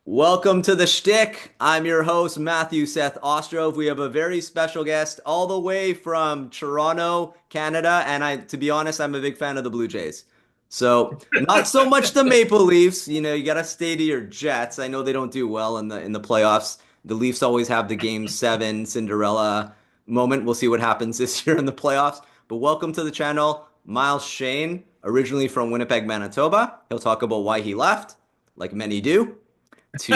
Welcome to the Shtick. I'm your host, Matthew Seth Ostrov. We have a very special guest all the way from Toronto, Canada. And to be honest, I'm a big fan of the Blue Jays. So not so much the Maple Leafs. You gotta stay to your Jets. I know they don't do well in the playoffs. The Leafs always have the Game 7 Cinderella moment. We'll see what happens this year in the playoffs. But welcome to the channel, Myles Shane, originally from Winnipeg, Manitoba. He'll talk about why he left, like many do to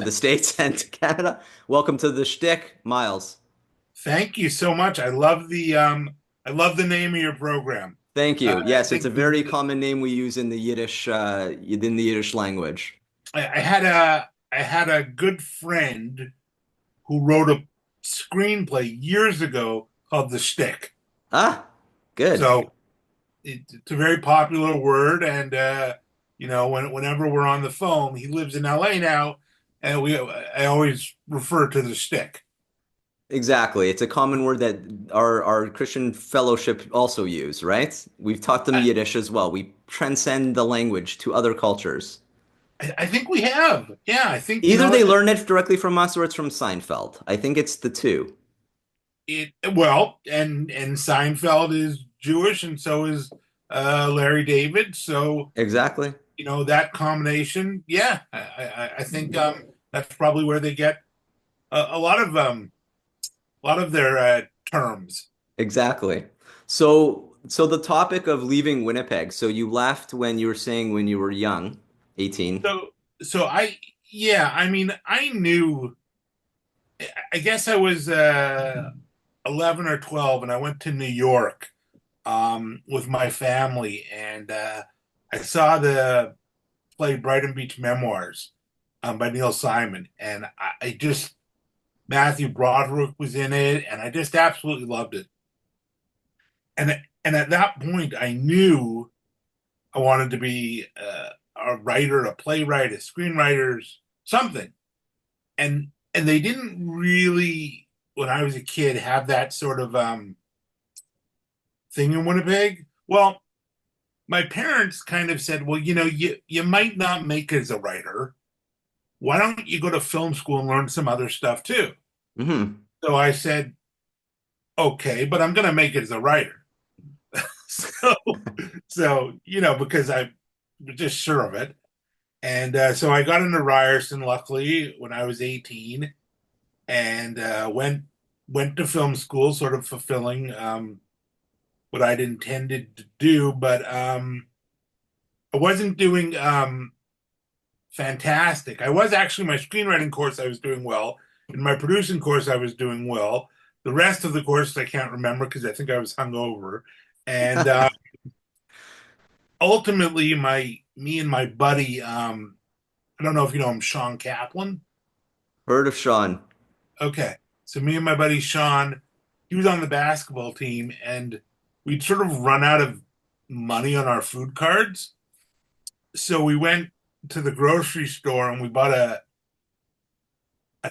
the States and to Canada. Welcome to the Shtick, Myles. Thank you so much. I love the name of your program. Thank you. I Yes, it's a think very common name we use in the Yiddish language. I had a good friend who wrote a screenplay years ago called The Stick. Ah, good. So it's a very popular word, and whenever we're on the phone, he lives in LA now, and we I always refer to The Stick. Exactly. It's a common word that our Christian fellowship also use, right? We've taught them I, Yiddish as well. We transcend the language to other cultures. I think we have. Yeah, I think Either they learn it directly from us or it's from Seinfeld. I think it's the two. it well, and Seinfeld is Jewish, and so is Larry David. So Exactly. that combination. Yeah, I think that's probably where they get a lot of their terms. Exactly. So the topic of leaving Winnipeg. So you left when you were saying when you were young, 18. So so I yeah, I mean I knew. I guess I was 11 or 12, and I went to New York with my family, and I saw the play Brighton Beach Memoirs by Neil Simon, and I just Matthew Broderick was in it, and I just absolutely loved it. And at that point, I knew I wanted to be a writer, a playwright, a screenwriter, something. And they didn't really, when I was a kid, have that sort of thing in Winnipeg. Well, my parents kind of said, well, you might not make it as a writer. Why don't you go to film school and learn some other stuff too? Hmm. So I said, okay, but I'm going to make it as a writer. So, because I was just sure of it. And so I got into Ryerson, luckily, when I was 18, and went to film school, sort of fulfilling what I'd intended to do. But I wasn't doing fantastic. I was actually, my screenwriting course I was doing well. In my producing course I was doing well. The rest of the course I can't remember because I think I was hungover. And ultimately, my me and my buddy, I don't know if you know him, Sean Kaplan. Heard of Sean. Okay, so me and my buddy Sean, he was on the basketball team, and we'd sort of run out of money on our food cards. So we went to the grocery store and we bought a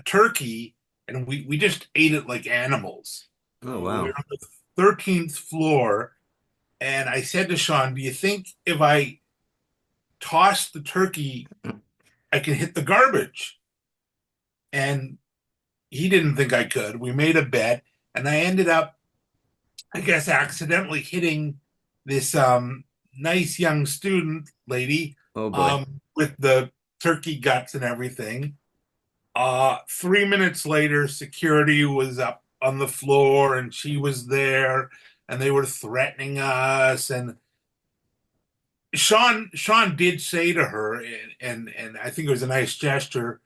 turkey, and we just ate it like animals. Oh, We were wow. on the 13th floor, and I said to Sean, "Do you think if I toss the turkey, I can hit the garbage?" And he didn't think I could. We made a bet, and I ended up, I guess, accidentally hitting this nice young student lady Oh boy. with the turkey guts and everything. 3 minutes later, security was up on the floor, and she was there, and they were threatening us. And Sean did say to her, and I think it was a nice gesture,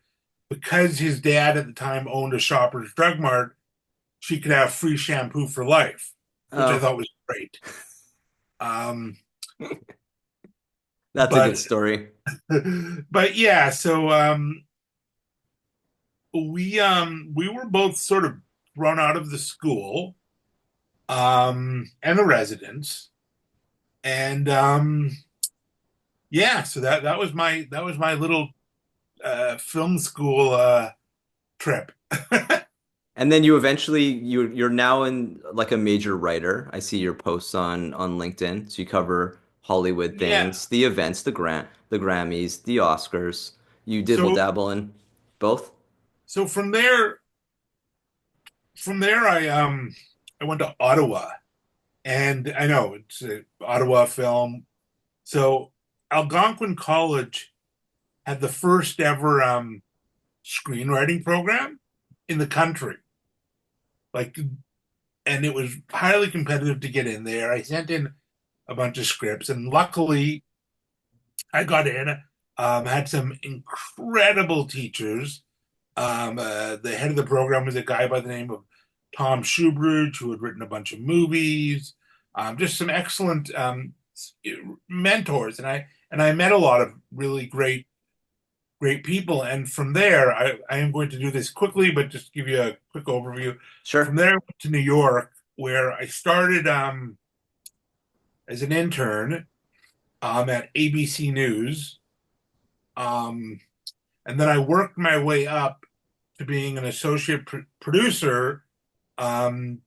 because his dad at the time owned a Shoppers Drug Mart, she could have free shampoo for life, which I Oh, thought was great. Um, that's a good but story. but yeah, so we were both sort of run out of the school and the residence, and yeah, so that was my little film school trip. And then you're now in like a major writer. I see your posts on LinkedIn. So you cover Hollywood Yeah, things, the events, the Grammys, the Oscars. you dibble So dabble in both? so from there I went to Ottawa, and I know it's a Ottawa film. So Algonquin College had the first ever screenwriting program in the country. Like, and it was highly competitive to get in there. I sent in a bunch of scripts, and luckily I got in. Had some incredible teachers. The head of the program was a guy by the name of Tom Schubridge, who had written a bunch of movies. Just some excellent mentors, and I met a lot of really great people. And from there, I am going to do this quickly, but just give you a quick overview. From Sure. there, I went to New York, where I started as an intern at ABC News. Um, and then I worked my way up to being an associate producer, um,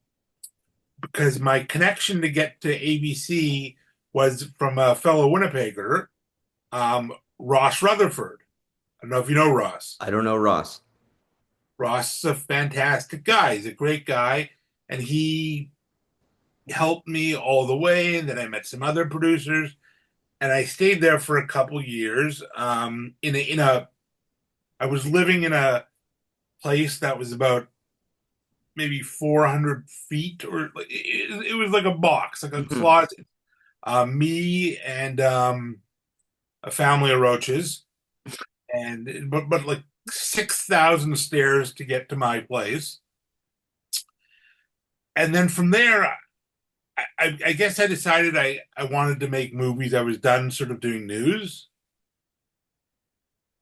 because my connection to get to ABC was from a fellow Winnipegger, Ross Rutherford. I don't know if you know Ross. I don't know Ross. Ross is a fantastic guy. He's a great guy, and he helped me all the way. And then I met some other producers, and I stayed there for a couple years. I was living in a place that was about maybe 400 feet, or it was like a box, like a Mhm. closet. Me and a family of roaches, and but like 6,000 stairs to get to my place. And then from there, I guess I decided I wanted to make movies. I was done sort of doing news.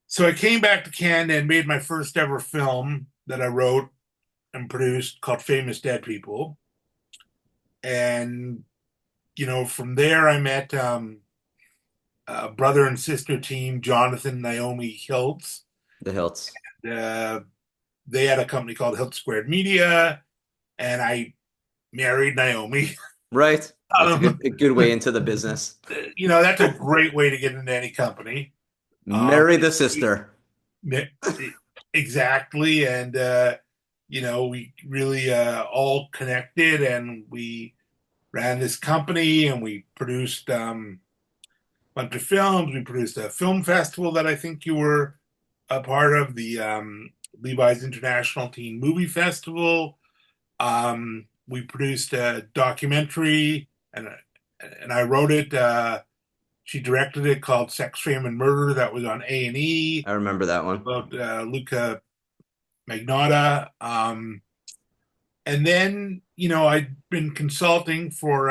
So I came back to Canada and made my first ever film that I wrote and produced called Famous Dead People. And, from there I met brother and sister team, Jonathan and Naomi Hiltz. The Hilts. Uh, they had a company called Hilt Squared Media, and I married Naomi. Right. That's a Um, good way into the business. that's a great way to get into any company. Um, Marry the sister. exactly. And, we really all connected, and we ran this company, and we produced a bunch of films. We produced a film festival that I think you were a part of, the Levi's International Teen Movie Festival. We produced a documentary, and I wrote it. She directed it, called Sex, Fame, and Murder, that was on A&E, I remember that one. about Luca Magnotta. And then, I'd been consulting for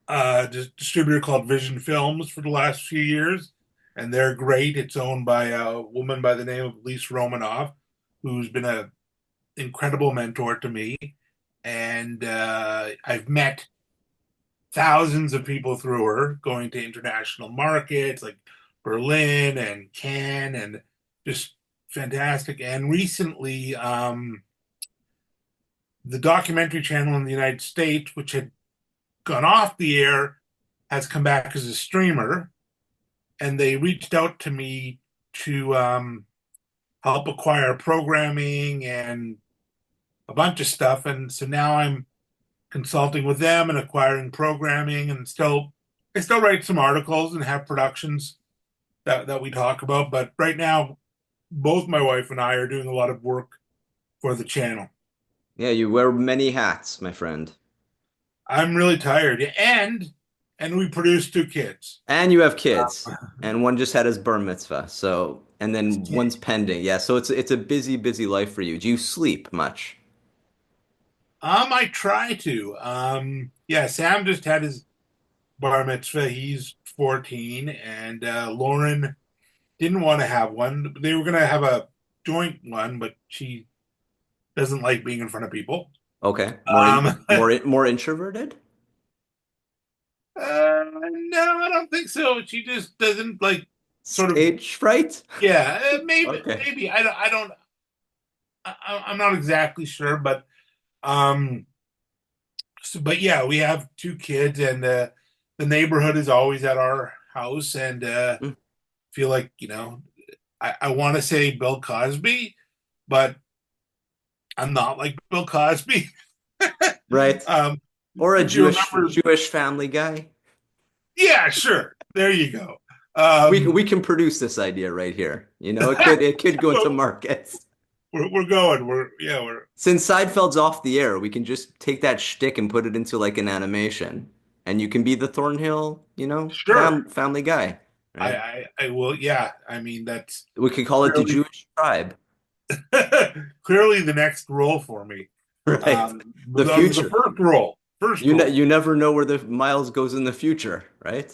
a distributor called Vision Films for the last few years, and they're great. It's owned by a woman by the name of Lisa Romanoff, who's been an incredible mentor to me. And I've met thousands of people through her, going to international markets like Berlin and Cannes, and just fantastic. And recently, the documentary channel in the United States, which had gone off the air, has come back as a streamer, and they reached out to me to help acquire programming and a bunch of stuff. And so now I'm consulting with them and acquiring programming, and I still write some articles and have productions that we talk about. But right now, both my wife and I are doing a lot of work for the channel. Yeah, you wear many hats, my friend. I'm really tired, and we produced two kids. And you have kids, and one just had his bar mitzvah. So, and then one's pending. Yeah, so it's a busy, busy life for you. Do you sleep much? I try to. Yeah, Sam just had his bar mitzvah. He's 14, and Lauren didn't want to have one. They were going to have a joint one, but she doesn't like being in front of people. Okay, Um, more introverted? no, I don't think so. She just doesn't like, sort of. Stage fright? Yeah, Okay. maybe. I don't. I'm not exactly sure, but um, but yeah, we have two kids, and the neighborhood is always at our house, and Mm. feel like, I want to say Bill Cosby, but I'm not like Bill Cosby. Right? Um, Or a if you Jewish remember, Jewish family guy. yeah, sure. There you go. We can produce this idea right here. It could go into Well, markets. we're going. We're Since Seinfeld's off the air, we can just take that shtick and put it into like an animation, and you can be the Thornhill, sure. family guy, I, right? I will. Yeah. I mean, that's We could call it the clearly Jewish tribe, clearly the next role for me. right? The The future. first role. First role. You never know where the Miles goes in the future, right?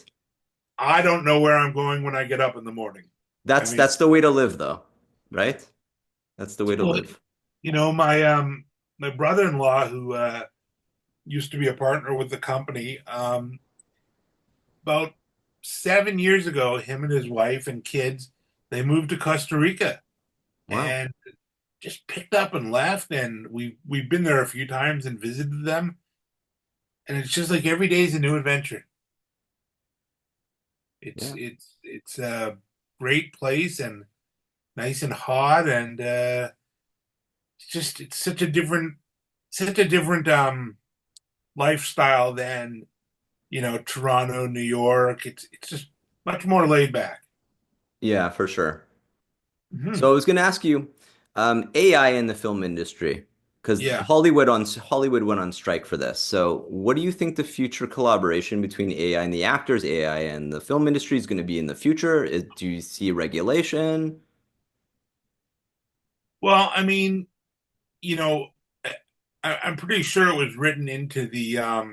I don't know where I'm going when I get up in the morning. I mean, That's the way to live, though, right? That's the way to well, live. my brother-in-law who used to be a partner with the company, about 7 years ago, him and his wife and kids, they moved to Costa Rica Wow. and just picked up and left. And we've been there a few times and visited them. And it's just like every day is a new adventure. It's Yeah. it's it's a great place and nice and hot and it's such a different lifestyle than Toronto, New York. It's just much more laid back. Yeah, for sure. So Hmm. I was going to ask you, AI in the film industry, because Yeah. Hollywood went on strike for this. So what do you think the future collaboration between AI and the actors, AI and the film industry is going to be in the future? Do you see regulation? Well, I mean, you know, I'm pretty sure it was written into the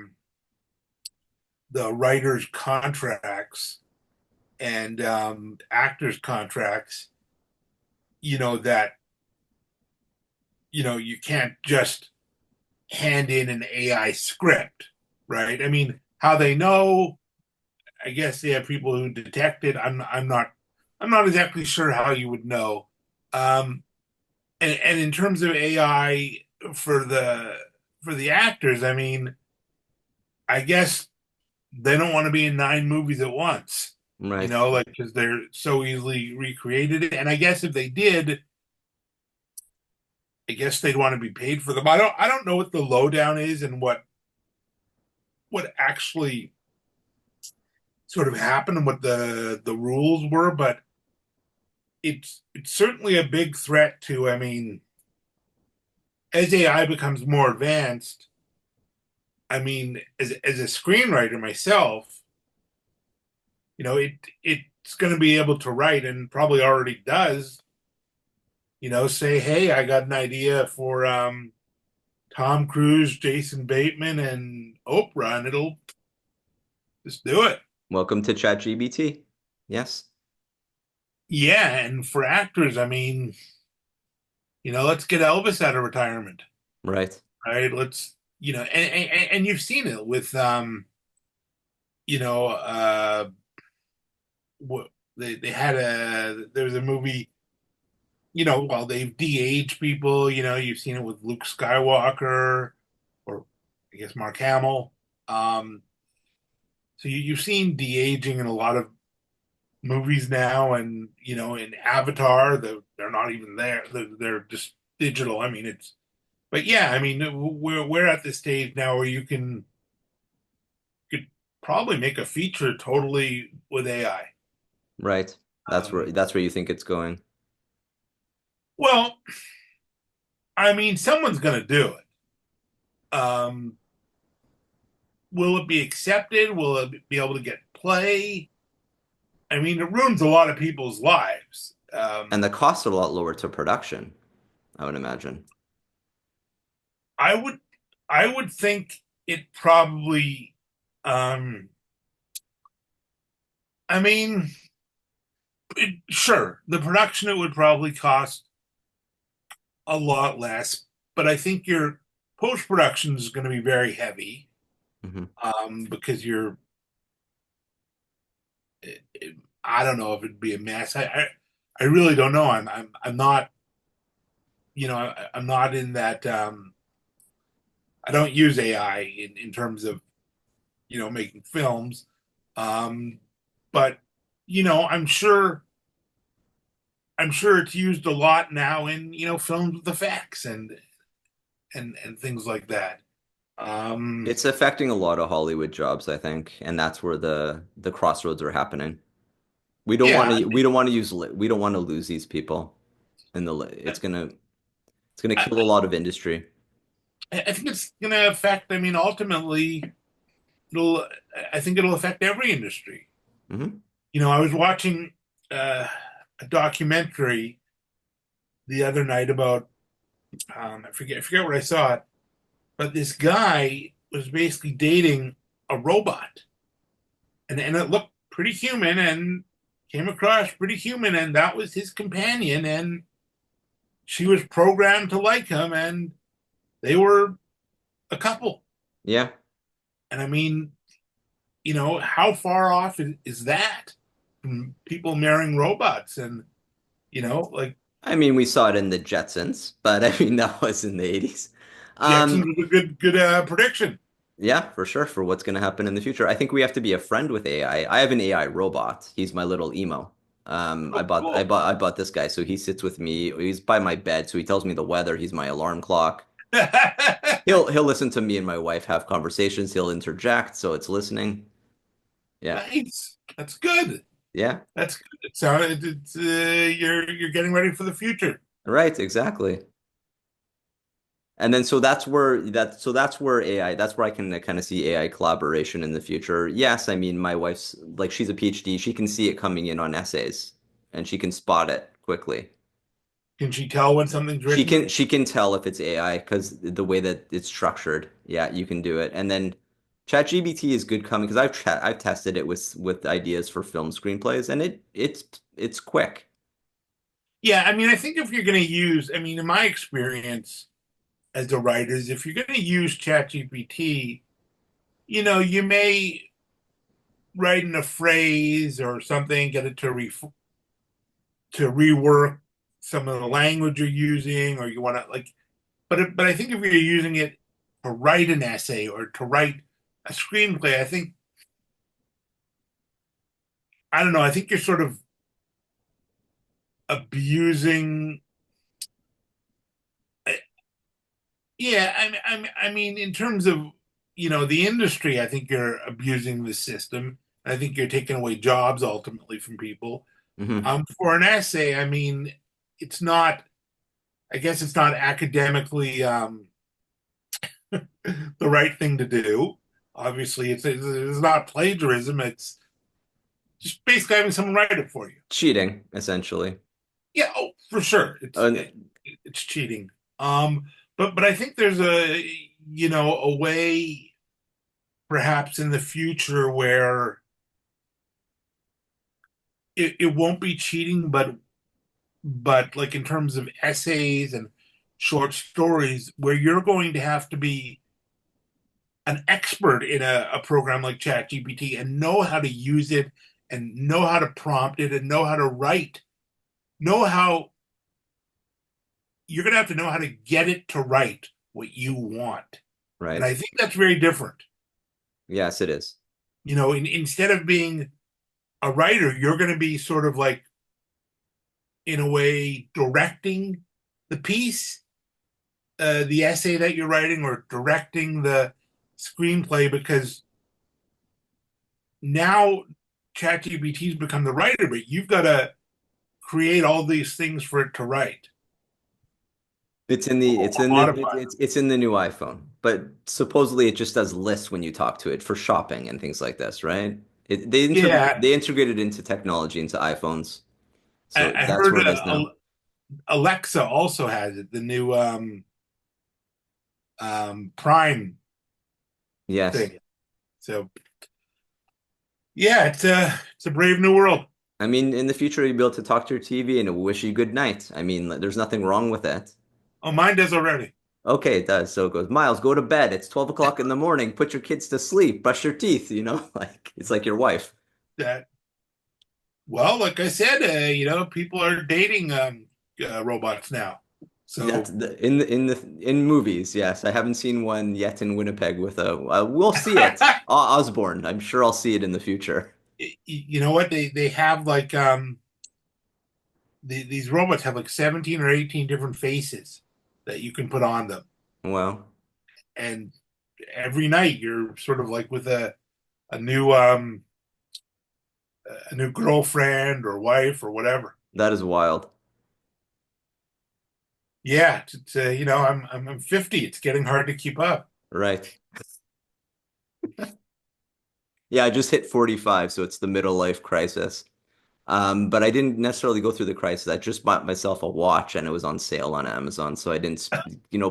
writers' contracts and actors' contracts. That you can't just hand in an AI script, right? I mean, how they know? I guess they have people who detect it. I'm not exactly sure how you would know. Um, and in terms of AI for the for the actors, I mean, I guess they don't want to be in 9 movies at once, Right. like because they're so easily recreated. And I guess if they did, I guess they'd want to be paid for them. I don't know what the lowdown is and what actually sort of happened and what the rules were, but it's certainly a big threat to. I mean, as AI becomes more advanced, I mean, as a screenwriter myself, it's going to be able to write and probably already does. Say, hey, I got an idea for Tom Cruise, Jason Bateman, and Oprah, and it'll just do it. Welcome to ChatGPT. Yes. Yeah, and for actors, I mean, let's get Elvis out of retirement, Right. right? Let's, and you've seen it with, you know, what they had there was a movie, well, they've de-aged people, you've seen it with Luke Skywalker or I guess Mark Hamill. Um, so you've seen de-aging in a lot of movies now, and in Avatar, they're not even there. They're just digital. I mean, but yeah, I mean, we're at the stage now where you could probably make a feature totally with AI. Right. Um, That's where you think it's going. well, I mean, someone's going to do it. Will it be accepted? Will it be able to get play? I mean, it ruins a lot of people's lives. And the costs are a lot lower to production, I would imagine. I would, I would think it probably. Um, I mean, sure, the production it would probably cost a lot less, but I think your post production is going to be very heavy Hmm. because I don't know if it'd be a mess. I really don't know. I'm not I'm not in that. I don't use AI in terms of making films, um, but I'm sure. I'm sure it's used a lot now in, films with effects and things like that. Um, It's affecting a lot of Hollywood jobs, I think, and that's where the crossroads are happening. yeah, We don't want to lose these people in it's gonna I, kill a lot of industry. I think it's going to affect. I mean, ultimately, it'll. I think it'll affect every industry. Hmm. I was watching uh, a documentary the other night about I forget what I saw it, but this guy was basically dating a robot, and it looked pretty human and came across pretty human, and that was his companion, and she was programmed to like him, and they were a couple. Yeah. And I mean, how far off is that from people marrying robots? And like I mean, we saw it in the Jetsons, but I mean that was in the 80s. Jackson Um, was a good prediction. yeah, for sure, for what's gonna happen in the future. I think we have to be a friend with AI. I have an AI robot. He's my little emo. Oh, cool. I bought this guy, so he sits with me. He's by my bed, so he tells me the weather. He's my alarm clock. He'll listen to me and my wife have conversations. He'll interject, so it's listening. Yeah. Nice. That's good. Yeah. That's good. It sounded you're getting ready for the future. Right, exactly. And then so that's where AI that's where I can kind of see AI collaboration in the future. Yes, I mean my wife's like she's a PhD, she can see it coming in on essays and she can spot it quickly. Can she tell when something's written? She can tell if it's AI because the way that it's structured. Yeah, you can do it. And then ChatGPT is good coming because I've tested it with ideas for film screenplays and it's quick. Yeah, I mean, I think if you're going to use, I mean, in my experience as a writer, is if you're going to use ChatGPT, you may write in a phrase or something, get it to rework some of the language you're using, or you want to like, but I think if you're using it to write an essay or to write a screenplay, I don't know, I think you're sort of abusing. Yeah, I mean, in terms of the industry, I think you're abusing the system. I think you're taking away jobs ultimately from people. Hmm. For an essay, I mean, it's not. I guess it's not academically the right thing to do. Obviously, it's not plagiarism. It's just basically having someone write it for you. Cheating, essentially. Yeah, oh, for sure, Uh, it's cheating. Um, but I think there's a way perhaps in the future where it won't be cheating, but like in terms of essays and short stories, where you're going to have to be an expert in a program like ChatGPT and know how to use it and know how to prompt it and know how to write, know how you're going to have to know how to get it to write what you want. And right. I think that's very different. Yes, it is. Instead of being a writer, you're going to be sort of like, in a way, directing the piece, the essay that you're writing, or directing the screenplay, because now ChatGPT's become the writer, but you've got to create all these things for it to write. Modify them. It's in the new iPhone, but supposedly it just does lists when you talk to it for shopping and things like this, right? Yeah, They integrated into technology into iPhones, so I that's heard where it is now. Alexa also has it, the new Prime Yes. thing. So yeah, it's a brave new world. I mean, in the future, you'll be able to talk to your TV and it will wish you good night. I mean, there's nothing wrong with that. Oh, mine does already. Okay, it does. So it goes, Miles, go to bed. It's 12 o'clock in the morning. Put your kids to sleep. Brush your teeth, like it's like your wife. That Well, like I said, people are dating robots now. That's So in movies, yes. I haven't seen one yet in Winnipeg with a. We'll see it. Osborne. I'm sure I'll see it in the future. you know what, they have like these robots have like 17 or 18 different faces that you can put on them, Well, and every night you're sort of like with a new a new girlfriend or wife or whatever. that is wild. Yeah, I'm 50. It's getting hard to keep up. Right. Yeah, I just hit 45, so it's the middle life crisis. But I didn't necessarily go through the crisis. I just bought myself a watch and it was on sale on Amazon, so I didn't,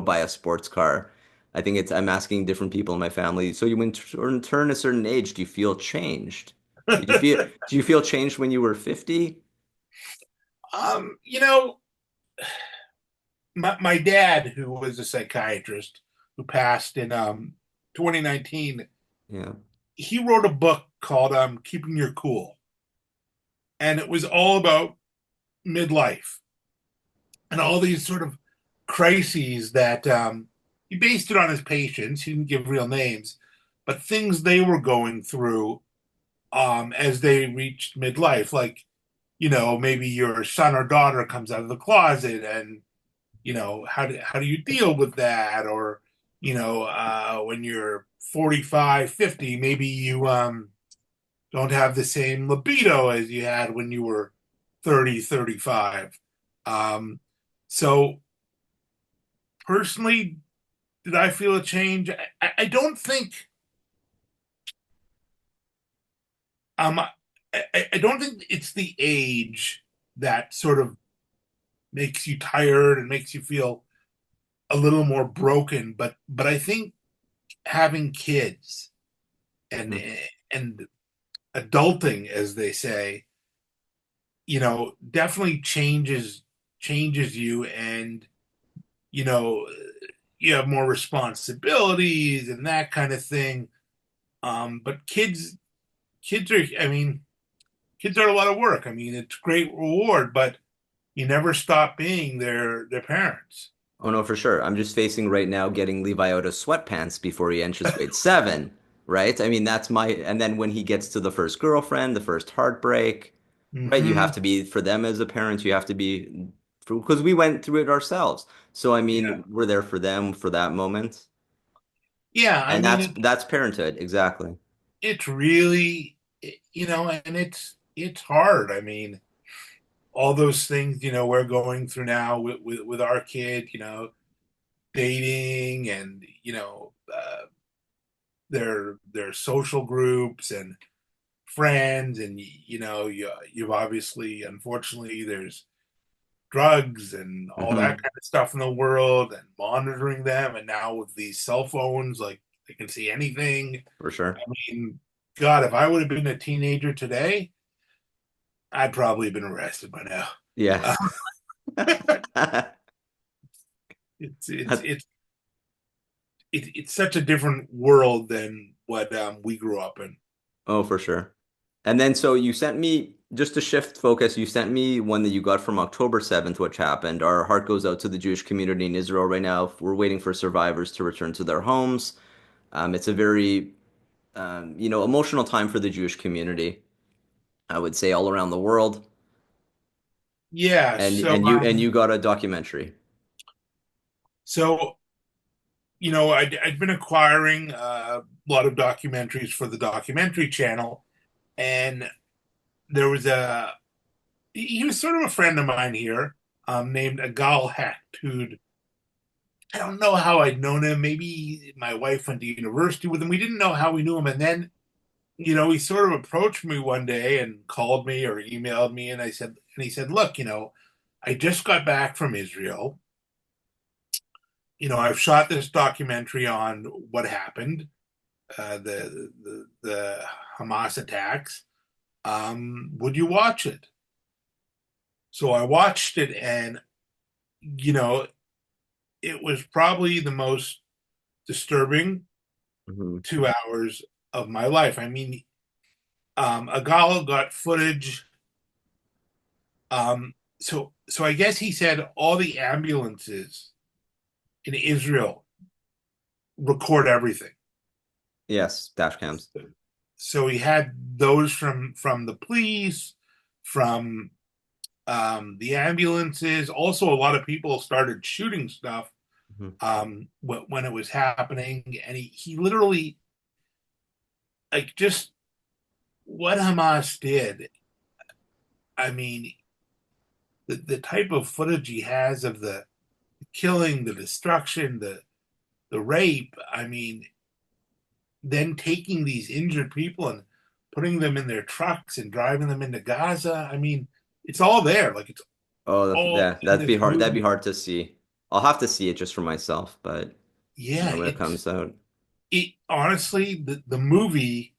buy a sports car. I think I'm asking different people in my family. So you when turn a certain age, do you feel changed? Do you feel changed when you were 50? You know, my dad, who was a psychiatrist, who passed in 2019, Yeah. he wrote a book called Keeping Your Cool. And it was all about midlife and all these sort of crises that he based it on his patients. He didn't give real names, but things they were going through as they reached midlife. Like, maybe your son or daughter comes out of the closet and how do you deal with that? Or when you're 45, 50, maybe you don't have the same libido as you had when you were 30, 35. So personally, did I feel a change? I don't think um I don't think it's the age that sort of makes you tired and makes you feel a little more broken, but I think having kids and Mhm. and adulting, as they say, definitely changes you, and you know you have more responsibilities and that kind of thing. But kids are, I mean, kids are a lot of work. I mean, it's great reward, but you never stop being their parents. Oh no, for sure. I'm just facing right now getting Levi out of sweatpants before he enters grade seven, right? I mean, and then when he gets to the first girlfriend, the first heartbreak, right? You have Hmm. to be, for them as a parent, you have to be, because we went through it ourselves. So, I Yeah, mean, we're there for them for that moment. yeah. I And mean, that's parenthood, exactly. it's really, and it's hard. I mean, all those things we're going through now with our kid, dating and their social groups and friends, and you've obviously, unfortunately, there's drugs and all that Hmm. kind of stuff in the world, and monitoring them, and now with these cell phones, like they can see anything. For sure. I mean, God, if I would have been a teenager today, I'd probably have been arrested by now. Yeah. uh, it's it's That- it's it's such a different world than what we grew up in. Oh, for sure. And then so you sent me, just to shift focus, you sent me one that you got from October 7th, which happened. Our heart goes out to the Jewish community in Israel right now. We're waiting for survivors to return to their homes. It's a very, emotional time for the Jewish community, I would say all around the world. Yeah, And so and you got a documentary. so I'd been acquiring a lot of documentaries for the documentary channel, and there was he was sort of a friend of mine here, named Agal Hecht, who'd, I don't know how I'd known him. Maybe my wife went to university with him. We didn't know how we knew him. And then, he sort of approached me one day and called me or emailed me. And he said, look, I just got back from Israel. I've shot this documentary on what happened, the Hamas attacks. Would you watch it? So I watched it, and, you know, it was probably the most disturbing Hmm. 2 hours of my life. I mean, Agalo got footage. So I guess he said all the ambulances in Israel record everything. Yes, dash cams. So he had those from the police, from the ambulances. Also, a lot of people started shooting stuff Mhm. when it was happening, and he literally, like, just what Hamas did. I mean, the type of footage he has of the killing, the destruction, the rape. I mean, then taking these injured people and putting them in their trucks and driving them into Gaza. I mean, it's all there. Like, it's Oh, all yeah, in that'd be this hard. That'd be movie. hard to see. I'll have to see it just for myself, but Yeah, when it comes out. it honestly, the movie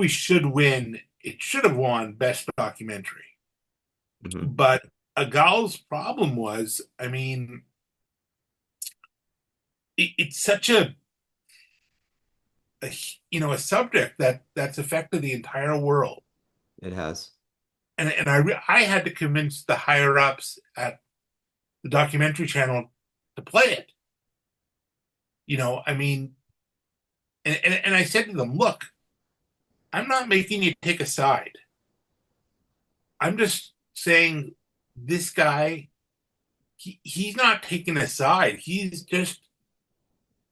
should win. It should have won Best Documentary. Mhm. But Agal's problem was, I mean, it's such a a subject that's affected the entire world. It has. And I had to convince the higher ups at the documentary channel to play it. I mean, and I said to them, look, I'm not making you take a side. I'm just saying this guy, he's not taking a side. He's just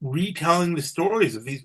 retelling the stories of these